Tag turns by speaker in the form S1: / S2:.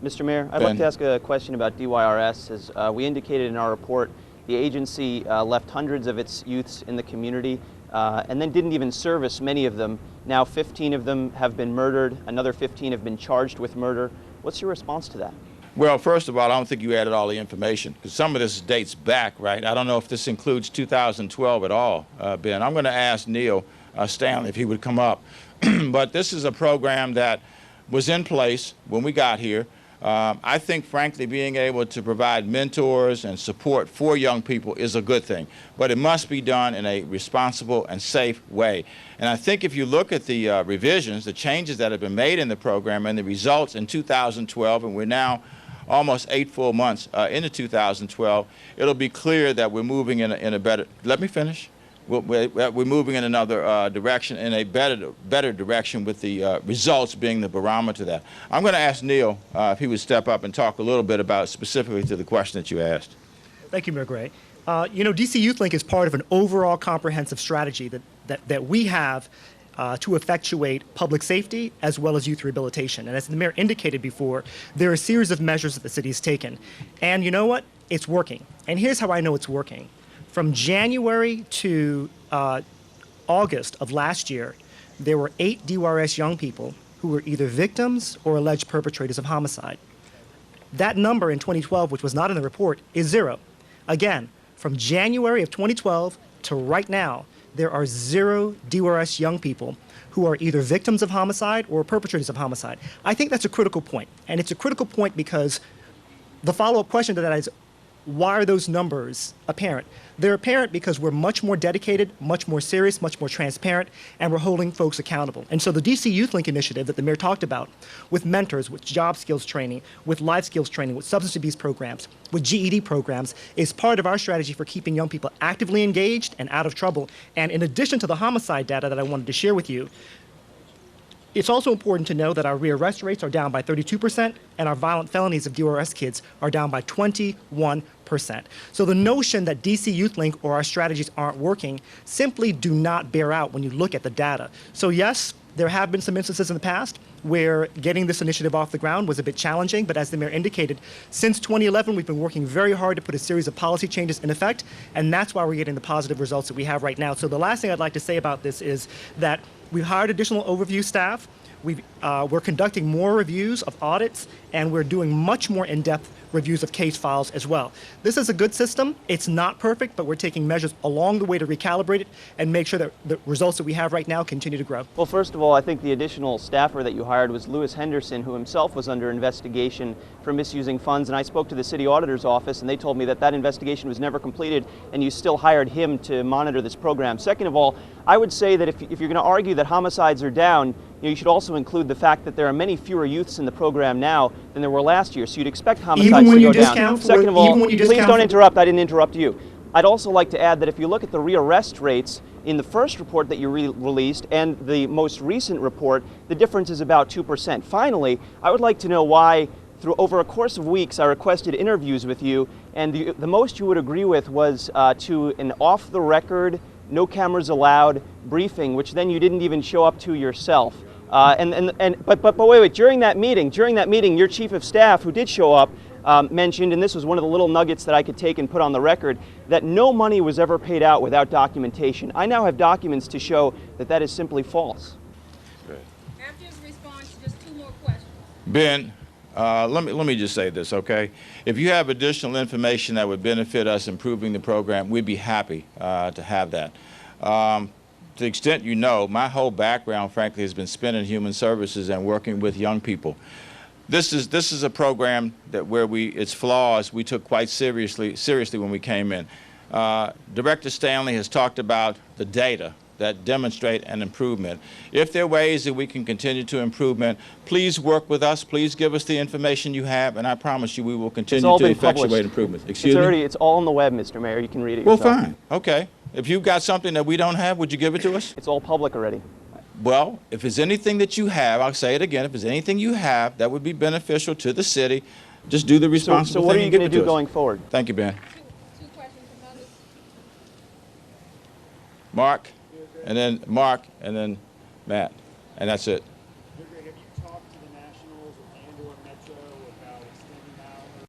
S1: Mr. Mayor, I'd like to ask a question about DYRS. As we indicated in our report, the agency left hundreds of its youths in the community and then didn't even service many of them. Now 15 of them have been murdered. Another 15 have been charged with murder. What's your response to that?
S2: Well, first of all, I don't think you added all the information, because some of this dates back, right? I don't know if this includes 2012 at all, Ben. I'm going to ask Neil Stanley if he would come up. But this is a program that was in place when we got here. I think, frankly, being able to provide mentors and support for young people is a good thing, but it must be done in a responsible and safe way. And I think if you look at the revisions, the changes that have been made in the program and the results in 2012, and we're now almost 8 full months into 2012, it'll be clear that we're moving in a better, let me finish. We're moving in another direction, in a better direction, with the results being the barometer of that. I'm going to ask Neil if he would step up and talk a little bit about specifically to the question that you asked.
S3: Thank you, Mayor Gray. DC Youth Link is part of an overall comprehensive strategy that we have to effectuate public safety as well as youth rehabilitation. And as the mayor indicated before, there are a series of measures that the city has taken. And you know what? It's working. And here's how I know it's working. From January to August of last year, there were 8 DYRS young people who were either victims or alleged perpetrators of homicide. That number in 2012, which was not in the report, is 0. Again, from January of 2012 to right now, there are 0 DYRS young people who are either victims of homicide or perpetrators of homicide. I think that's a critical point. And it's a critical point because the follow-up question to that is, why are those numbers apparent? They're apparent because we're much more dedicated, much more serious, much more transparent, and we're holding folks accountable. And so the DC Youth Link initiative that the mayor talked about, with mentors, with job skills training, with life skills training, with substance abuse programs, with GED programs, is part of our strategy for keeping young people actively engaged and out of trouble. And in addition to the homicide data that I wanted to share with you, it's also important to know that our rearrest rates are down by 32%, and our violent felonies of DYRS kids are down by 21%. So the notion that DC Youth Link or our strategies aren't working simply do not bear out when you look at the data. So yes, there have been some instances in the past where getting this initiative off the ground was a bit challenging, but as the mayor indicated, since 2011, we've been working very hard to put a series of policy changes in effect, and that's why we're getting the positive results that we have right now. So the last thing I'd like to say about this is that we've hired additional overview staff. We're conducting more reviews of audits, and we're doing much more in-depth reviews of case files as well. This is a good system. It's not perfect, but we're taking measures along the way to recalibrate it and make sure that the results that we have right now continue to grow.
S1: Well, first of all, I think the additional staffer that you hired was Lewis Henderson, who himself was under investigation for misusing funds. And I spoke to the city auditor's office, and they told me that that investigation was never completed, and you still hired him to monitor this program. Second of all, I would say that if you're going to argue that homicides are down, you should also include the fact that there are many fewer youths in the program now than there were last year. So you'd expect homicides to go down. Second of all, please don't interrupt. I didn't interrupt you. I'd also like to add that if you look at the rearrest rates in the first report that you released and the most recent report, the difference is about 2%. Finally, I would like to know why, over a course of weeks, I requested interviews with you, and the most you would agree with was to an off-the-record, no cameras allowed briefing, which then you didn't even show up to yourself. But wait, during that meeting, your chief of staff, who did show up, mentioned, and this was one of the little nuggets that I could take and put on the record, that no money was ever paid out without documentation. I now have documents to show that that is simply false.
S4: After his response, just 2 more questions.
S2: Ben, let me just say this, okay? If you have additional information that would benefit us improving the program, we'd be happy to have that. To the extent you know, my whole background, frankly, has been spent in human services and working with young people. This is a program that where its flaws we took quite seriously when we came in. Director Stanley has talked about the data that demonstrate an improvement. If there are ways that we can continue to improvement, please work with us. Please give us the information you have, and I promise you we will continue to effectuate improvements. Excuse me?
S1: It's all on the web, Mr. Mayor. You can read it
S2: Well,
S1: yourself.
S2: fine. Okay. If you've got something that we don't have, would you give it to us?
S1: It's all public already.
S2: Well, if there's anything that you have, I'll say it again, if there's anything you have that would be beneficial to the city, just do the responsible
S1: So what are
S2: thing
S1: you
S2: and give
S1: going to
S2: it
S1: do
S2: to us.
S1: going forward?
S2: Thank you, Ben.
S4: Two questions from others.
S2: Mark, and then Matt, and that's it.
S5: Have you talked to the Nationals or Metro or